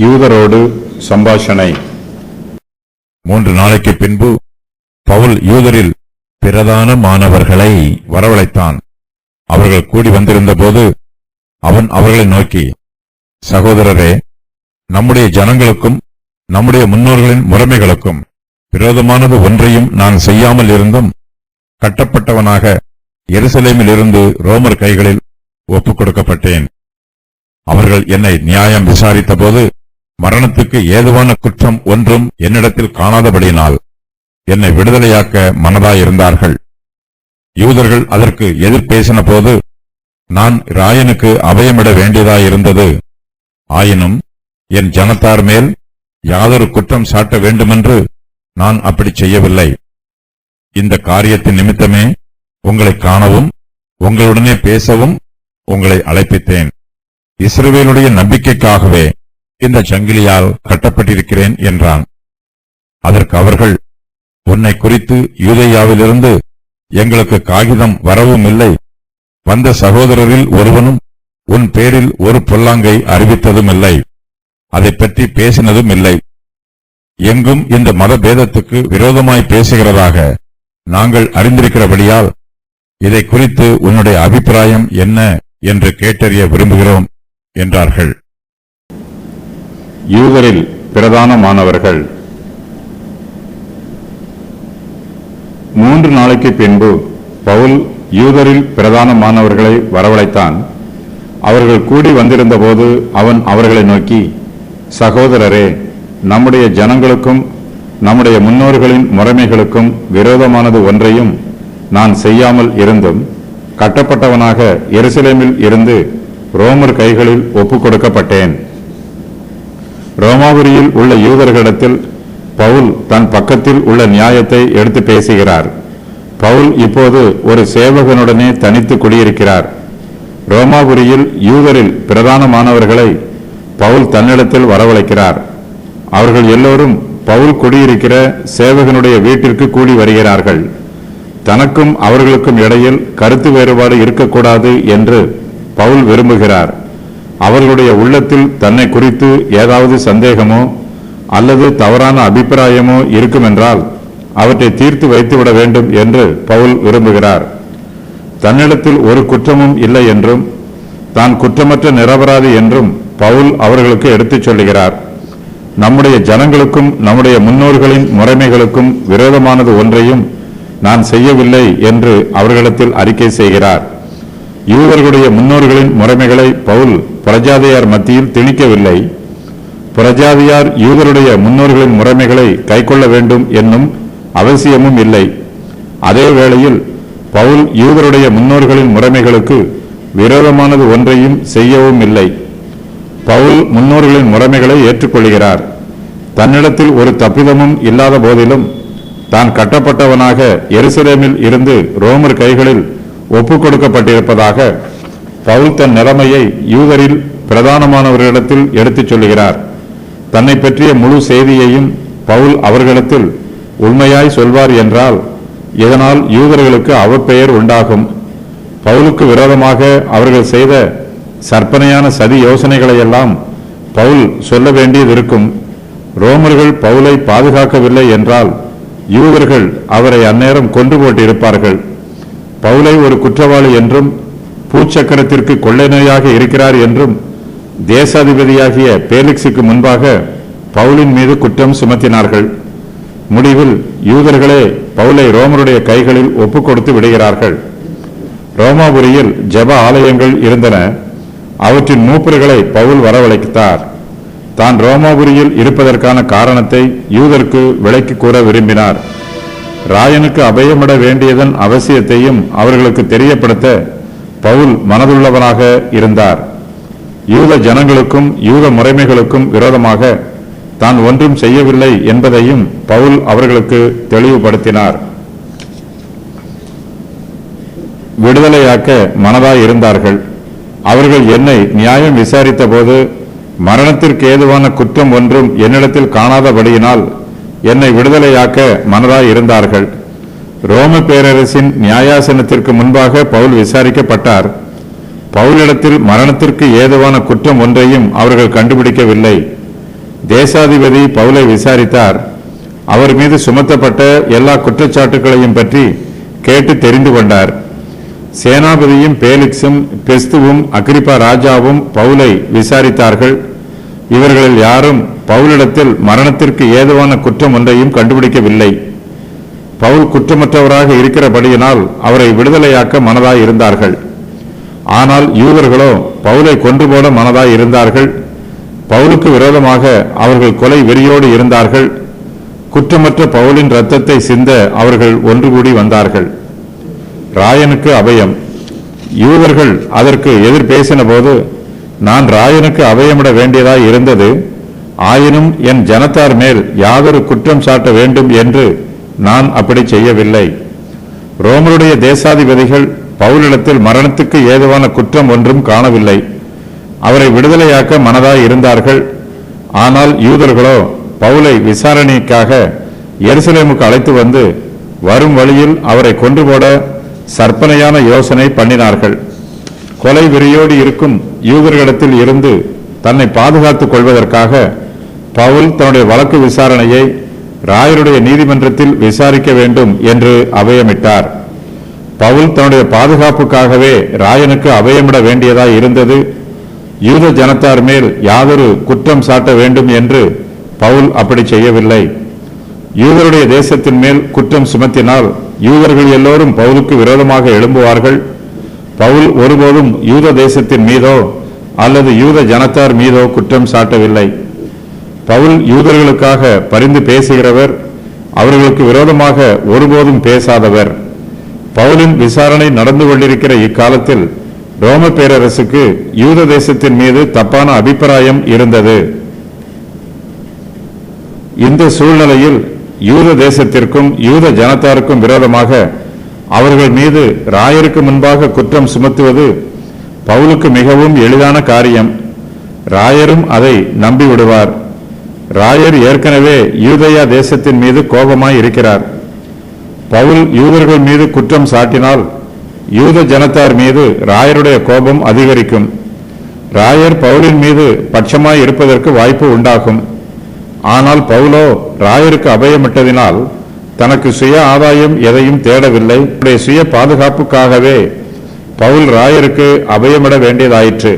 யூதரோடு சம்பாஷணை. 3 நாளைக்கு பின்பு பவுல் யூதரில் பிரதானமானவர்களை வரவழைத்தான். அவர்கள் கூடி வந்திருந்த போது அவன் அவர்களை நோக்கி, சகோதரரே, நம்முடைய ஜனங்களுக்கும் நம்முடைய முன்னோர்களின் முறைமைகளுக்கும் விரோதமானது ஒன்றையும் நான் செய்யாமல் இருந்தும் கட்டப்பட்டவனாக எருசலேமில் இருந்து ரோமர் கைகளில் ஒப்புக் கொடுக்கப்பட்டேன். அவர்கள் என்னை நியாயம் விசாரித்த போது மரணத்துக்கு ஏதுவான குற்றம் ஒன்றும் என்னிடத்தில் காணாதபடியினால் என்னை விடுதலையாக்க மனதாயிருந்தார்கள். யூதர்கள் அதற்கு எதிர்பேசின போது நான் ராயனுக்கு அபயமிட வேண்டியதாயிருந்தது. ஆயினும் என் ஜனத்தார் மேல் யாதொரு குற்றம் சாட்ட வேண்டுமென்று நான் அப்படி செய்யவில்லை. இந்த காரியத்தின் நிமித்தமே உங்களை காணவும் உங்களுடனே பேசவும் உங்களை அழைப்பித்தேன். இஸ்ரவேலுடைய நம்பிக்கைக்காகவே இந்த சங்கிலியால் கட்டப்பட்டிருக்கிறேன் என்றான். அதற்கு அவர்கள், உன்னை குறித்து யூதேயாவிலிருந்து எங்களுக்கு காகிதம் வரவும் இல்லை, வந்த சகோதரரில் ஒருவனும் உன் பேரில் ஒரு பொல்லாங்கை அறிவித்ததும் இல்லை, அதை பற்றி பேசினதும் இல்லை. எங்கும் இந்த மதபேதத்துக்கு விரோதமாய் பேசுகிறதாக நாங்கள் அறிந்திருக்கிறபடியால் இதை குறித்து உன்னுடைய அபிப்பிராயம் என்ன என்று கேட்டறிய விரும்புகிறோம் என்றார்கள். யூதரில் பிரதானமானவர்கள். 3 நாளைக்கு பின்பு பவுல் யூதரில் பிரதானமானவர்களை வரவழைத்தான். அவர்கள் கூடி வந்திருந்த போது அவன் அவர்களை நோக்கி, சகோதரரே, நம்முடைய ஜனங்களுக்கும் நம்முடைய முன்னோர்களின் முறைமைகளுக்கும் விரோதமானது ஒன்றையும் நான் செய்யாமல் இருந்தும் கட்டப்பட்டவனாக எருசலேமில் இருந்து ரோமர் கைகளில் ஒப்புக் கொடுக்கப்பட்டேன். ரோமாபுரியில் உள்ள யூதர்களிடத்தில் பவுல் தன் பக்கத்தில் உள்ள நியாயத்தை எடுத்து பேசுகிறார். பவுல் இப்போது ஒரு சேவகனுடனே தனித்து குடியிருக்கிறார். ரோமாபுரியில் யூதரில் பிரதானமானவர்களை பவுல் தன்னிடத்தில் வரவழைக்கிறார். அவர்கள் எல்லோரும் பவுல் குடியிருக்கிற சேவகனுடைய வீட்டிற்கு கூடி வருகிறார்கள். தனக்கும் அவர்களுக்கும் இடையில் கருத்து வேறுபாடு இருக்கக்கூடாது என்று பவுல் விரும்புகிறார். அவர்களுடைய உள்ளத்தில் தன்னை குறித்து ஏதாவது சந்தேகமோ அல்லது தவறான அபிப்பிராயமோ இருக்குமென்றால் அவற்றை தீர்த்து வைத்துவிட வேண்டும் என்று பவுல் விரும்புகிறார். தன்னிடத்தில் ஒரு குற்றமும் இல்லை என்றும் தான் குற்றமற்ற நிரபராதி என்றும் பவுல் அவர்களுக்கு எடுத்துச் சொல்லுகிறார். நம்முடைய ஜனங்களுக்கும் நம்முடைய முன்னோர்களின் முறைமைகளுக்கும் விரோதமானது ஒன்றையும் நான் செய்யவில்லை என்று அவர்களிடத்தில் அறிக்கை செய்கிறார். யூதர்களுடைய முன்னோர்களின் முறைமைகளை பவுல் பிரஜாதியார் மத்தியில் திணிக்கவில்லை. பிரஜாதியார் யூதருடைய முன்னோர்களின் முறைமைகளை கைக்கொள்ள வேண்டும் என்னும் அவசியமும் இல்லை. அதே வேளையில் பவுல் யூதருடைய முன்னோர்களின் முறைமைகளுக்கு விரோதமானது ஒன்றையும் செய்யவும் இல்லை. பவுல் முன்னோர்களின் முறைமைகளை ஏற்றுக்கொள்கிறார். தன்னிடத்தில் ஒரு தப்பிதமும் இல்லாத போதிலும் தான் கட்டப்பட்டவனாக எருசலேமில் இருந்து ரோமர் கைகளில் ஒப்புக் கொடுக்கப்பட்டிருப்பதாக பவுல் தன் நிலைமையை யூதரில் பிரதானமானவர்களிடத்தில் எடுத்துச் சொல்லுகிறார். தன்னை பற்றிய முழு செய்தியையும் பவுல் அவர்களிடத்தில் உண்மையாய் சொல்வார் என்றால் இதனால் யூதர்களுக்கு அவப்பெயர் உண்டாகும். பவுலுக்கு விரோதமாக அவர்கள் செய்த சற்பனையான சதி யோசனைகளையெல்லாம் பவுல் சொல்ல வேண்டியது இருக்கும். ரோமர்கள் பவுலை பாதுகாக்கவில்லை என்றால் யூதர்கள் அவரை அந்நேரம் கொன்று போட்டிருப்பார்கள். பவுலை ஒரு குற்றவாளி என்றும் பூச்சக்கரத்திற்கு கொள்ளை நோயாக இருக்கிறார் என்றும் தேசாதிபதியாகிய பேலிக்ஸுக்கு முன்பாக பவுலின் மீது குற்றம் சுமத்தினார்கள். முடிவில் யூதர்களே பவுலை ரோமருடைய கைகளில் ஒப்புக் கொடுத்து விடுகிறார்கள். ரோமாபுரியில் ஜெப ஆலயங்கள் இருந்தன. அவற்றின் மூப்பர்களை பவுல் வரவழைத்தார். தான் ரோமாபுரியில் இருப்பதற்கான காரணத்தை யூதருக்கு விளக்கி கூற விரும்பினார். ராயனுக்கு அபயமிட வேண்டியதன் அவசியத்தையும் அவர்களுக்கு தெரியப்படுத்த பவுல் மனதுள்ளவனாக இருந்தார். யூத ஜனங்களுக்கும் யூத முறைமைகளுக்கும் விரோதமாக தான் ஒன்றும் செய்யவில்லை என்பதையும் பவுல் அவர்களுக்கு தெளிவுபடுத்தினார். விடுதலையாக்க மனதாய் இருந்தார்கள். அவர்கள் என்னை நியாயம் விசாரித்த போது மரணத்திற்கு ஏதுவான குற்றம் ஒன்றும் என்னிடத்தில் காணாதபடியினால் என்னை விடுதலையாக்க மனதாய் இருந்தார்கள். ரோம பேரரசின் நியாயாசனத்திற்கு முன்பாக பவுல் விசாரிக்கப்பட்டார். பவுலிடத்தில் மரணத்திற்கு ஏதுவான குற்றம் ஒன்றையும் அவர்கள் கண்டுபிடிக்கவில்லை. தேசாதிபதி பவுலை விசாரித்தார். அவர் மீது சுமத்தப்பட்ட எல்லா குற்றச்சாட்டுகளையும் பற்றி கேட்டு தெரிந்து கொண்டார். சேனாபதியும் பேலிக்ஸும் பெஸ்துவும் அகிரிப்பா ராஜாவும் பவுலை விசாரித்தார்கள். இவர்களில் யாரும் பவுலிடத்தில் மரணத்திற்கு ஏதுவான குற்றம் ஒன்றையும் கண்டுபிடிக்கவில்லை. பவுல் குற்றமற்றவராக இருக்கிறபடியினால் அவரை விடுதலையாக்க மனதாய் இருந்தார்கள். ஆனால் யூதர்களோ பவுலை கொன்று போட மனதாய் இருந்தார்கள். பவுலுக்கு விரோதமாக அவர்கள் கொலை வெறியோடு இருந்தார்கள். குற்றமற்ற பவுலின் இரத்தத்தை சிந்த அவர்கள் ஒன்று கூடி வந்தார்கள். ராயனுக்கு அபயம். யூதர்கள் அதற்கு எதிர் பேசின போது, நான் ராயனுக்கு அபயமிட வேண்டியதாய் இருந்தது. ஆயினும் என் ஜனத்தார் மேல் யாதொரு குற்றம் சாட்ட வேண்டும் என்று நான் அப்படி செய்யவில்லை. ரோமருடைய தேசாதிபதிகள் பவுலிடத்தில் மரணத்துக்கு ஏதுவான குற்றம் ஒன்றும் காணவில்லை. அவரை விடுதலையாக்க மனதாய் இருந்தார்கள். ஆனால் யூதர்களோ பவுலை விசாரணைக்காக எருசலேமுக்கு அழைத்து வந்து வரும் வழியில் அவரை கொன்று போட சற்பனையான யோசனை பண்ணினார்கள். கொலை வெறியோடு இருக்கும் யூதர்களிடத்தில் இருந்து தன்னை பாதுகாத்துக் கொள்வதற்காக பவுல் தன்னுடைய வழக்கு விசாரணையை ராயருடைய நீதிமன்றத்தில் விசாரிக்க வேண்டும் என்று அபயமிட்டார். பவுல் தன்னுடைய பாதுகாப்புக்காகவே ராயனுக்கு அபயமிட வேண்டியதாய் இருந்தது. யூத ஜனத்தார் மேல் யாதொரு குற்றம் சாட்ட வேண்டும் என்று பவுல் அப்படி செய்யவில்லை. யூதருடைய தேசத்தின் மேல் குற்றம் சுமத்தினால் யூதர்கள் எல்லோரும் பவுலுக்கு விரோதமாக எழும்புவார்கள். பவுல் ஒருபோதும் யூத தேசத்தின் மீதோ அல்லது யூத ஜனத்தார் மீதோ குற்றம் சாட்டவில்லை. பவுல் யூதர்களுக்காக பரிந்து பேசுகிறவர், அவர்களுக்கு விரோதமாக ஒருபோதும் பேசாதவர். பவுலின் விசாரணை நடந்து கொண்டிருக்கிற இக்காலத்தில் ரோம பேரரசுக்கு யூத தேசத்தின் மீது தப்பான அபிப்பிராயம் இருந்தது. இந்த சூழ்நிலையில் யூத தேசத்திற்கும் யூத ஜனத்தாருக்கும் விரோதமாக அவர்கள் மீது ராயருக்கு முன்பாக குற்றம் சுமத்துவது பவுலுக்கு மிகவும் எளிதான காரியம். ராயரும் அதை நம்பிவிடுவார். ராயர் ஏற்கனவே யூதேயா தேசத்தின் மீது கோபமாய் இருக்கிறார். பவுல் யூதர்கள் மீது குற்றம் சாட்டினால் யூத ஜனத்தார் மீது ராயருடைய கோபம் அதிகரிக்கும். ராயர் பவுலின் மீது பட்சமாய் இருப்பதற்கு வாய்ப்பு உண்டாகும். ஆனால் பவுலோ ராயருக்கு அபயமிட்டதினால் தனக்கு சுய ஆதாயம் எதையும் தேடவில்லை. அவருடைய சுய பாதுகாப்புக்காகவே பவுல் ராயருக்கு அபயமிட வேண்டியதாயிற்று.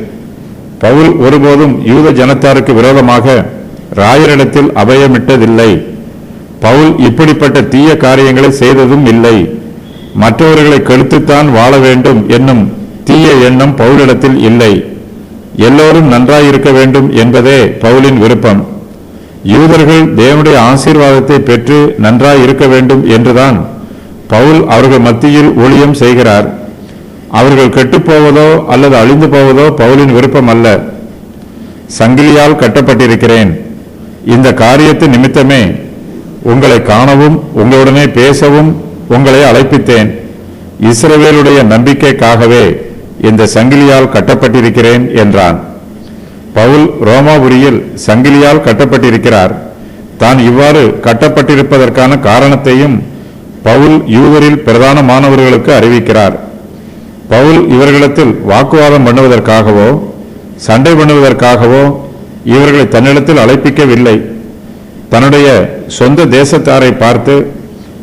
பவுல் ஒருபோதும் யூத ஜனத்தாருக்கு விரோதமாக ராயரிடத்தில் அபயமிட்டதில்லை. பவுல் இப்படிப்பட்ட தீய காரியங்களை செய்ததும் இல்லை. மற்றவர்களை கெடுத்துத்தான் வாழ வேண்டும் என்னும் தீய எண்ணம் பவுலிடத்தில் இல்லை. எல்லோரும் நன்றாயிருக்க வேண்டும் என்பதே பவுலின் விருப்பம். யூதர்கள் தேவனுடைய ஆசீர்வாதத்தை பெற்று நன்றாய் இருக்க வேண்டும் என்றுதான் பவுல் அவர்கள் மத்தியில் ஊழியம் செய்கிறார். அவர்கள் கெட்டுப்போவதோ அல்லது அழிந்து போவதோ பவுலின் விருப்பம் அல்ல. சங்கிலியால் கட்டப்பட்டிருக்கிறேன். இந்த காரியத்தின் நிமித்தமே உங்களை காணவும் உங்களுடனே பேசவும் உங்களை அழைப்பித்தேன். இஸ்ரவேலுடைய நம்பிக்கைக்காகவே இந்த சங்கிலியால் கட்டப்பட்டிருக்கிறேன் என்றான். பவுல் ரோமாபுரியில் சங்கிலியால் கட்டப்பட்டிருக்கிறார். தான் இவ்வாறு கட்டப்பட்டிருப்பதற்கான காரணத்தையும் பவுல் யூதரில் பிரதானமானவர்களுக்கு அறிவிக்கிறார். பவுல் இவர்களிடத்தில் வாக்குவாதம் பண்ணுவதற்காகவோ சண்டை பண்ணுவதற்காகவோ இவர்களை தன்னிடத்தில் அழைப்பிக்கவில்லை. தன்னுடைய சொந்த தேசத்தாரை பார்த்து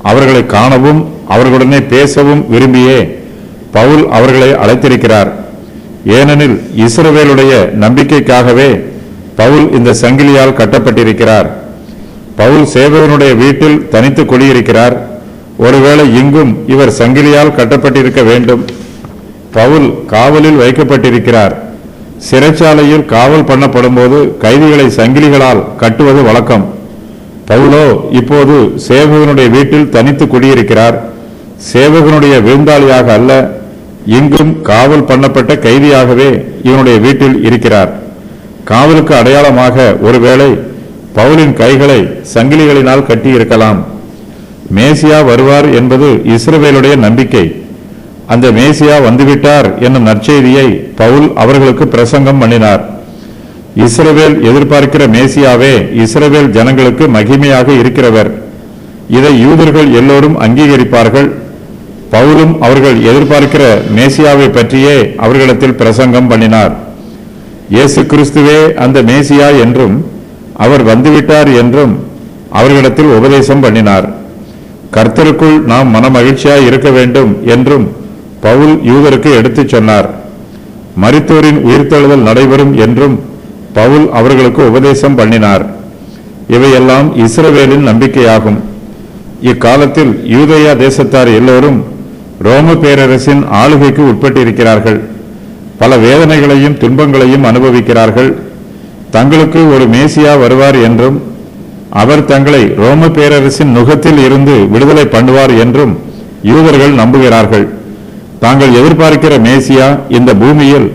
அவர்களை காணவும் அவர்களுடனே பேசவும் விரும்பியே பவுல் அவர்களை அழைத்திருக்கிறார். ஏனெனில் இஸ்ரவேலுடைய நம்பிக்கைக்காகவே பவுல் இந்த சங்கிலியால் கட்டப்பட்டிருக்கிறார். பவுல் சேவகனுடைய வீட்டில் தனித்து குடியிருக்கிறார். ஒருவேளை இங்கும் இவர் சங்கிலியால் கட்டப்பட்டிருக்க வேண்டும். பவுல் காவலில் வைக்கப்பட்டிருக்கிறார். சிறைச்சாலையில் காவல் பண்ணப்படும் போது கைதிகளை சங்கிலிகளால் கட்டுவது வழக்கம். பவுலோ இப்போது சேவகனுடைய வீட்டில் தனித்து குடியிருக்கிறார். சேவகனுடைய விருந்தாளியாக அல்ல, இங்கும் காவல் பண்ணப்பட்ட கைதியாகவே இவனுடைய வீட்டில் இருக்கிறார். காவலுக்கு அடையாளமாக ஒருவேளை பவுலின் கைகளை சங்கிலிகளினால் கட்டியிருக்கலாம். மேசியா வருவார் என்பது இஸ்ரவேலுடைய நம்பிக்கை. அந்த மேசியா வந்துவிட்டார் என்னும் நற்செய்தியை பவுல் அவர்களுக்கு பிரசங்கம் பண்ணினார். இஸ்ரவேல் எதிர்பார்க்கிற மேசியாவே இஸ்ரவேல் ஜனங்களுக்கு மகிமையாக இருக்கிறவர். இதை யூதர்கள் எல்லோரும் அங்கீகரிப்பார்கள். பவுலும் அவர்கள் எதிர்பார்க்கிற மேசியாவை பற்றியே அவர்களிடத்தில் பிரசங்கம் பண்ணினார். இயேசு கிறிஸ்துவே அந்த மேசியா என்றும் அவர் வந்துவிட்டார் என்றும் அவர்களிடத்தில் உபதேசம் பண்ணினார். கர்த்தருக்குள் நாம் மனமகிழ்ச்சியாய் இருக்க வேண்டும் என்றும் பவுல் யூதருக்கு எடுத்துச் சொன்னார். மரித்தோரின் உயிர்த்தெழுதல் நடைபெறும் என்றும் பவுல் அவர்களுக்கு உபதேசம் பண்ணினார். இவையெல்லாம் இஸ்ரவேலின் நம்பிக்கையாகும். இக்காலத்தில் யூதேயா தேசத்தார் எல்லோரும் ரோம பேரரசின் ஆளுகைக்கு உட்பட்டிருக்கிறார்கள். பல வேதனைகளையும் துன்பங்களையும் அனுபவிக்கிறார்கள். தங்களுக்கு ஒரு மேசியா வருவார் என்றும் அவர் தங்களை ரோம பேரரசின் நுகத்தில் இருந்து விடுதலை பண்ணுவார் என்றும் யூதர்கள் நம்புகிறார்கள். தாங்கள் எதிர்பார்க்கிற மேசியா இந்த பூமியில்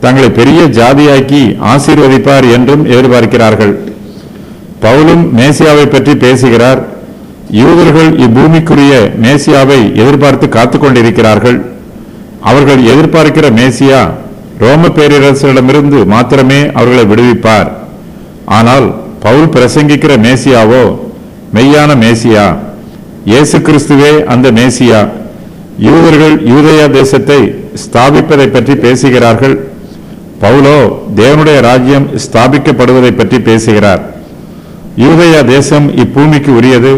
தங்களை பெரிய ஜாதியாக்கி ஆசீர்வதிப்பார் என்றும் எதிர்பார்க்கிறார்கள். பவுலும் மேசியாவை பற்றி பேசுகிறார். யூதர்கள் இப்பூமிக்குரிய மேசியாவை எதிர்பார்த்து காத்துக் கொண்டிருக்கிறார்கள். அவர்கள் எதிர்பார்க்கிற மேசியா ரோம பேரரசிடமிருந்து மாத்திரமே அவர்களை விடுவிப்பார். ஆனால் பவுல் பிரசங்கிக்கிற மேசியாவோ மெய்யான மேசியா, இயேசு கிறிஸ்துவே அந்த மேசியா. யூதர்கள் யூதேயா தேசத்தை ஸ்தாபிப்பதை பற்றி பேசுகிறார்கள். பவுலோ தேவனுடைய ராஜ்யம் ஸ்தாபிக்கப்படுவதை பற்றி பேசுகிறார். யூதேயா தேசம் இப்பூமிக்கு உரியது,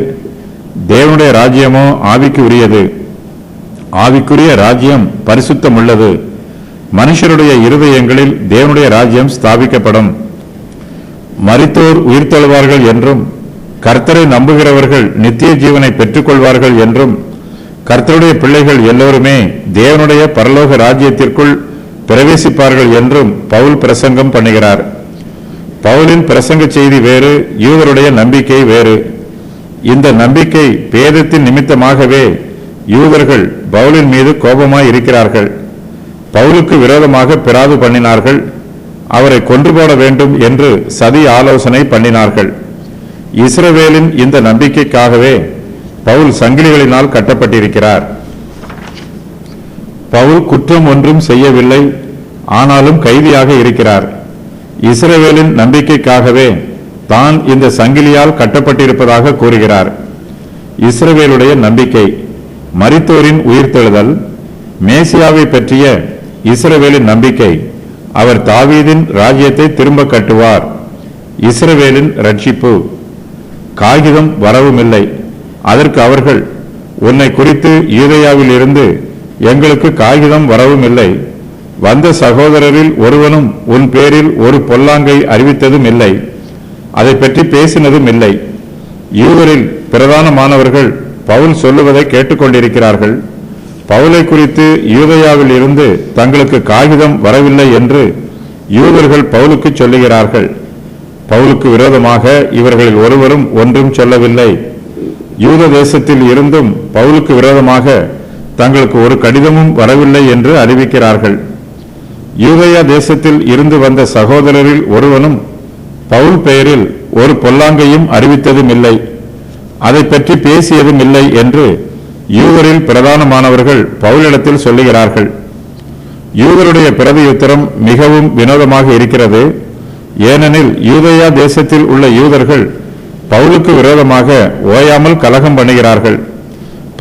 தேவனுடைய ராஜ்யமோ ஆவிக்கு உரியது. ஆவிக்குரிய ராஜ்யம் பரிசுத்தம் உள்ளது. மனுஷருடைய இருதயங்களில் தேவனுடைய ராஜ்யம் ஸ்தாபிக்கப்படும். மரித்தோர் உயிர்த்தெழுவார்கள் என்றும் கர்த்தரை நம்புகிறவர்கள் நித்திய ஜீவனை பெற்றுக்கொள்வார்கள் என்றும் கர்த்தருடைய பிள்ளைகள் எல்லோருமே தேவனுடைய பரலோக ராஜ்யத்திற்குள் பிரவேசிப்பார்கள் என்றும் பவுல் பிரசங்கம் பண்ணுகிறார். பவுலின் பிரசங்க செய்தி வேறு, யூதருடைய நம்பிக்கை வேறு. இந்த நம்பிக்கை பேதத்தின் நிமித்தமாகவே யூதர்கள் பவுலின் மீது கோபமாய் இருக்கிறார்கள். பவுலுக்கு விரோதமாக பிராது பண்ணினார்கள். அவரை கொன்று போட வேண்டும் என்று சதி ஆலோசனை பண்ணினார்கள். இஸ்ரவேலின் இந்த நம்பிக்கைக்காகவே பவுல் சங்கிலிகளினால் கட்டப்பட்டிருக்கிறார். பவுல் குற்றம் ஒன்றும் செய்யவில்லை, ஆனாலும் கைதியாக இருக்கிறார். இஸ்ரவேலின் நம்பிக்கைக்காகவே தான் இந்த சங்கிலியால் கட்டப்பட்டிருப்பதாக கூறுகிறார். இஸ்ரவேலுடைய நம்பிக்கை, மரித்தோரின் உயிர்த்தெழுதல், மேசியாவை பற்றிய இஸ்ரவேலின் நம்பிக்கை, அவர் தாவீதின் ராஜ்யத்தை திரும்ப கட்டுவார், இஸ்ரவேலின் ரட்சிப்பு. காகிதம் வரவுமில்லை. அதற்கு அவர்கள், உன்னை குறித்து யூதேயாவில் இருந்து எங்களுக்கு காகிதம் வரவும் இல்லை. வந்த சகோதரரில் ஒருவனும் உன் பேரில் ஒரு பொல்லாங்கை அறிவித்ததும் இல்லை, அதை பற்றி பேசினதும் இல்லை. யூதரில் பிரதானமானவர்கள் பவுல் சொல்லுவதை கேட்டுக்கொண்டிருக்கிறார்கள். பவுலை குறித்து யூதேயாவில் இருந்து தங்களுக்கு காகிதம் வரவில்லை என்று யூதர்கள் பவுலுக்கு சொல்லுகிறார்கள். பவுலுக்கு விரோதமாக இவர்களில் ஒருவரும் ஒன்றும் சொல்லவில்லை. யூத தேசத்தில் இருந்தும் பவுலுக்கு விரோதமாக தங்களுக்கு ஒரு கடிதமும் வரவில்லை என்று அறிவிக்கிறார்கள். யூதேயா தேசத்தில் இருந்து வந்த சகோதரரில் ஒருவனும் பவுல் பெயரில் ஒரு பொல்லாங்கையும் அறிவித்ததும் இல்லை, அதை பற்றி பேசியதும் இல்லை என்று யூதரில் பிரதானமானவர்கள் பவுலிடத்தில் சொல்லுகிறார்கள். யூதருடைய பிரதியுத்தரம் மிகவும் வினோதமாக இருக்கிறது. ஏனெனில் யூதேயா தேசத்தில் உள்ள யூதர்கள் பவுலுக்கு விரோதமாக ஓயாமல் கலகம் பண்ணுகிறார்கள்.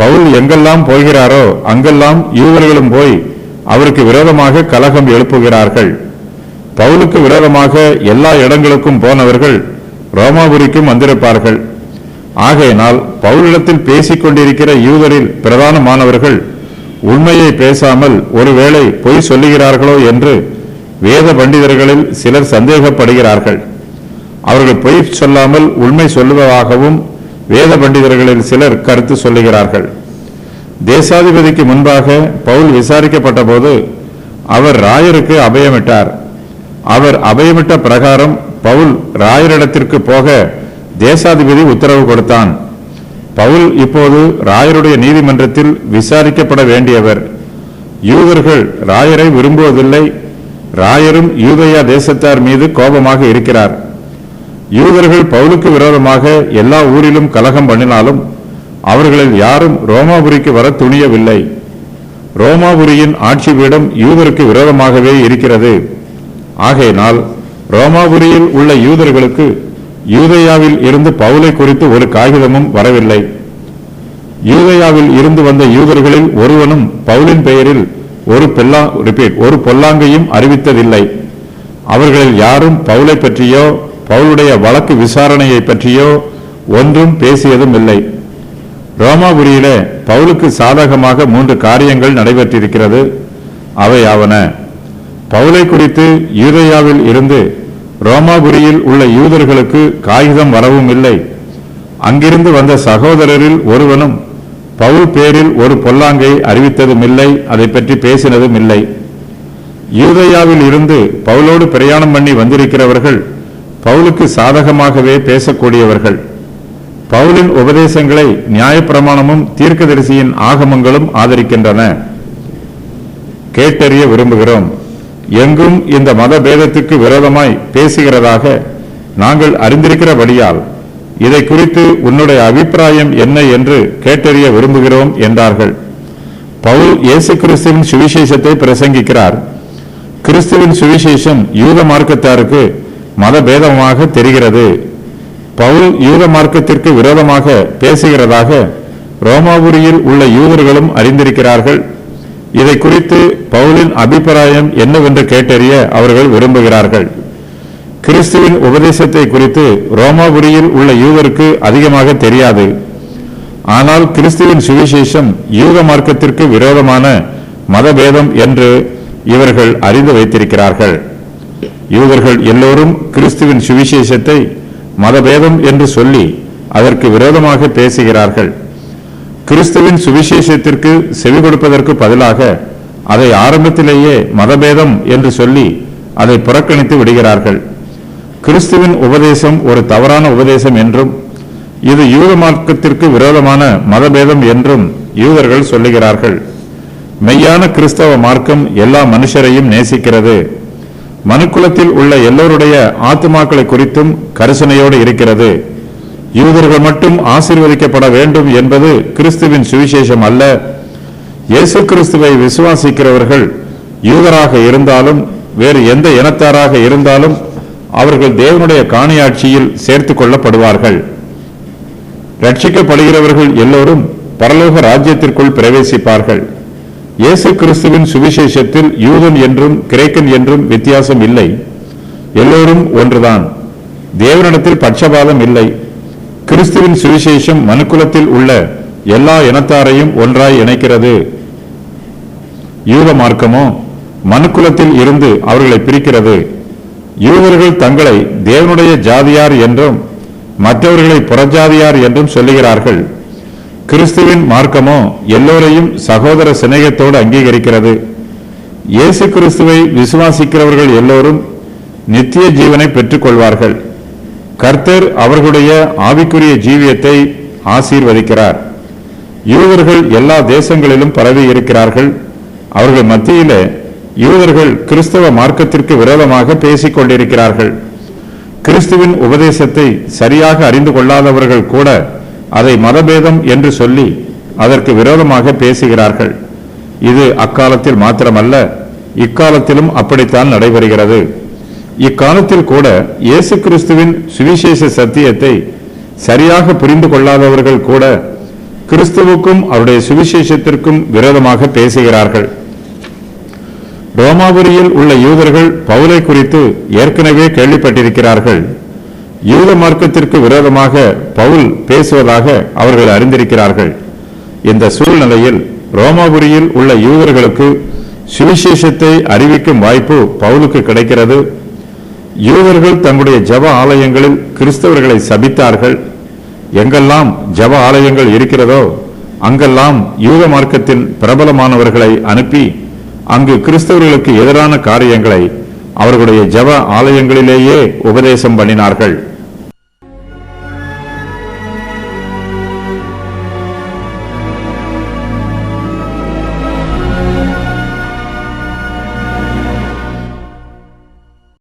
பவுல் எங்கெல்லாம் போகிறாரோ அங்கெல்லாம் யூதர்களும் போய் அவருக்கு விரோதமாக கலகம் எழுப்புகிறார்கள். பவுலுக்கு விரோதமாக எல்லா இடங்களுக்கும் போனவர்கள் ரோமாபுரிக்கும் வந்திருப்பார்கள். ஆகையினால் பவுலிடத்தில் பேசிக் கொண்டிருக்கிற யூதரில் பிரதானமானவர்கள் உண்மையை பேசாமல் ஒருவேளை பொய் சொல்லுகிறார்களோ என்று வேத பண்டிதர்களில் சிலர் சந்தேகப்படுகிறார்கள். அவர்கள் பொய் சொல்லாமல் உண்மை சொல்லுவதாகவும் வேத பண்டிதர்களில் சிலர் கருத்து சொல்லுகிறார்கள். தேசாதிபதிக்கு முன்பாக பவுல் விசாரிக்கப்பட்ட போது அவர் ராயருக்கு அபயமிட்டார். அவர் அபயமிட்ட பிரகாரம் பவுல் ராயரிடத்திற்கு போக தேசாதிபதி உத்தரவு கொடுத்தான். பவுல் இப்போது ராயருடைய நீதிமன்றத்தில் விசாரிக்கப்பட வேண்டியவர். யூதர்கள் ராயரை விரும்புவதில்லை. ராயரும் யூதேயா தேசத்தார் மீது கோபமாக இருக்கிறார். யூதர்கள் பவுலுக்கு விரோதமாக எல்லா ஊரிலும் கலகம் பண்ணினாலும் அவர்களில் யாரும் ரோமாபுரிக்கு வர துணியவில்லை. ரோமாபுரியின் ஆட்சி பீடம் யூதருக்கு விரோதமாகவே இருக்கிறது. ஆகையினால் ரோமாபுரியில் உள்ள யூதர்களுக்கு யூதேயாவில் இருந்து பவுலை குறித்து ஒரு காகிதமும் வரவில்லை. யூதேயாவில் இருந்து வந்த யூதர்களில் ஒருவனும் பவுலின் பெயரில் ஒரு பொல்லாங்கையும் அறிவித்ததில்லை. அவர்களில் யாரும் பவுலை பற்றியோ பவுலுடைய வழக்கு விசாரணையை பற்றியோ ஒன்றும் பேசியதும் இல்லை. ரோமாபுரியிலே பவுலுக்கு சாதகமாக 3 காரியங்கள் நடைபெற்றிருக்கிறது. அவையாவன: பவுலை குறித்து யூதேயாவில் இருந்து ரோமாபுரியில் உள்ள யூதர்களுக்கு காகிதம் வரவும் இல்லை. அங்கிருந்து வந்த சகோதரரில் ஒருவனும் பவுல் பேரில் ஒரு பொல்லாங்கை அறிவித்ததும் இல்லை, அதை பற்றி பேசினதும் இல்லை. யூதேயாவில் இருந்து பவுலோடு பிரயாணம் பண்ணி வந்திருக்கிறவர்கள் பவுலுக்கு சாதகமாகவே பேசக்கூடியவர்கள். பவுலின் உபதேசங்களை நியாயப்பிரமாணமும் தீர்க்கதரிசியின் ஆகமங்களும் ஆதரிக்கின்றன. கேட்டறிய விரும்புகிறோம். எங்கும் இந்த மத பேதத்துக்கு விரோதமாய் பேசுகிறதாக நாங்கள் அறிந்திருக்கிறபடியால் இதை குறித்து உன்னுடைய அபிப்பிராயம் என்ன என்று கேட்டறிய விரும்புகிறோம் என்றார்கள். பவுல் இயேசு கிறிஸ்துவின் சுவிசேஷத்தை பிரசங்கிக்கிறார். கிறிஸ்துவின் சுவிசேஷம் யூத மார்க்கத்தாருக்கு மதபேதமாக தெரிகிறது. பவுல் யூத மார்க்கத்திற்கு விரோதமாக பேசுகிறதாக ரோமாபுரியில் உள்ள யூதர்களும் அறிந்திருக்கிறார்கள். இதை குறித்து பவுலின் அபிப்பிராயம் என்னவென்று கேட்டறிய அவர்கள் விரும்புகிறார்கள். கிறிஸ்துவின் உபதேசத்தை குறித்து ரோமாபுரியில் உள்ள யூதருக்கு அதிகமாக தெரியாது. ஆனால் கிறிஸ்துவின் சுவிசேஷம் யூத மார்க்கத்திற்கு விரோதமான மதபேதம் என்று இவர்கள் அறிந்து வைத்திருக்கிறார்கள். யூதர்கள் எல்லோரும் கிறிஸ்துவின் சுவிசேஷத்தை மதபேதம் என்று சொல்லி அதற்கு விரோதமாக பேசுகிறார்கள். கிறிஸ்துவின் சுவிசேஷத்திற்கு செவி கொடுப்பதற்கு பதிலாக அதை ஆரம்பத்திலேயே மதபேதம் என்று சொல்லி அதை புறக்கணித்து விடுகிறார்கள். கிறிஸ்துவின் உபதேசம் ஒரு தவறான உபதேசம் என்றும் இது யூத மார்க்கத்திற்கு விரோதமான மதபேதம் என்றும் யூதர்கள் சொல்லுகிறார்கள். மெய்யான கிறிஸ்தவ மார்க்கம் எல்லா மனுஷரையும் நேசிக்கிறது. மனுக்குலத்தில் உள்ள எல்லோருடைய ஆத்துமாக்களை குறித்தும் கரிசனையோடு இருக்கிறது. யூதர்கள் மட்டும் ஆசீர்வதிக்கப்பட வேண்டும் என்பது கிறிஸ்துவின் சுவிசேஷம் அல்ல. இயேசு கிறிஸ்துவை விசுவாசிக்கிறவர்கள் யூதராக இருந்தாலும் வேறு எந்த இனத்தாராக இருந்தாலும் அவர்கள் தேவனுடைய காணியாட்சியில் சேர்த்துக் கொள்ளப்படுவார்கள். ரட்சிக்கப்படுகிறவர்கள் எல்லோரும் பரலோக ராஜ்யத்திற்குள் பிரவேசிப்பார்கள். இயேசு கிறிஸ்துவின் சுவிசேஷத்தில் யூதன் என்றும் கிரேக்கன் என்றும் வித்தியாசம் இல்லை. எல்லோரும் ஒன்றுதான். தேவனிடத்தில் பட்சபாதம் இல்லை. கிறிஸ்துவின் சுவிசேஷம் மனுக்குலத்தில் உள்ள எல்லா இனத்தாரையும் ஒன்றாய் இணைக்கிறது. யூத மார்க்கமோ மனுக்குலத்தில் இருந்து அவர்களை பிரிக்கிறது. யூதர்கள் தங்களை தேவனுடைய ஜாதியார் என்றும் மற்றவர்களை புறஜாதியார் என்றும் சொல்லுகிறார்கள். கிறிஸ்துவின் மார்க்கமோ எல்லோரையும் சகோதர சிநேகத்தோடு அங்கீகரிக்கிறது. இயேசு கிறிஸ்துவை விசுவாசிக்கிறவர்கள் எல்லோரும் நித்திய ஜீவனை பெற்றுக் கொள்வார்கள். கர்த்தர் அவர்களுடைய ஆவிக்குரிய ஜீவியத்தை ஆசீர்வதிக்கிறார். யூதர்கள் எல்லா தேசங்களிலும் பரவி இருக்கிறார்கள். அவர்கள் மத்தியிலே யூதர்கள் கிறிஸ்தவ மார்க்கத்திற்கு விரோதமாக பேசிக் கொண்டிருக்கிறார்கள். கிறிஸ்துவின் உபதேசத்தை சரியாக அறிந்து கொள்ளாதவர்கள் கூட அதை மதபேதம் என்று சொல்லி அதற்கு விரோதமாக பேசுகிறார்கள். இது அக்காலத்தில் மாத்திரமல்ல, இக்காலத்திலும் அப்படித்தான் நடைபெறுகிறது. இக்காலத்தில் கூட இயேசு கிறிஸ்துவின் சுவிசேஷ சத்தியத்தை சரியாக புரிந்து கொள்ளாதவர்கள் கூட கிறிஸ்துவுக்கும் அவருடைய சுவிசேஷத்திற்கும் விரோதமாக பேசுகிறார்கள். ரோமாபுரியில் உள்ள யூதர்கள் பவுலை குறித்து ஏற்கனவே கேள்விப்பட்டிருக்கிறார்கள். யூத மார்க்கத்திற்கு விரோதமாக பவுல் பேசுவதாக அவர்கள் அறிந்திருக்கிறார்கள். இந்த சூழ்நிலையில் ரோமாபுரியில் உள்ள யூதர்களுக்கு சுவிசேஷத்தை அறிவிக்கும் வாய்ப்பு பவுலுக்கு கிடைக்கிறது. யூதர்கள் தங்களுடைய ஜெப ஆலயங்களில் கிறிஸ்தவர்களை சபித்தார்கள். எங்கெல்லாம் ஜெப ஆலயங்கள் இருக்கிறதோ அங்கெல்லாம் யூத மார்க்கத்தின் பிரபலமானவர்களை அனுப்பி அங்கு கிறிஸ்தவர்களுக்கு எதிரான காரியங்களை அவர்களுடைய ஜெப ஆலயங்களிலேயே உபதேசம் பண்ணினார்கள்.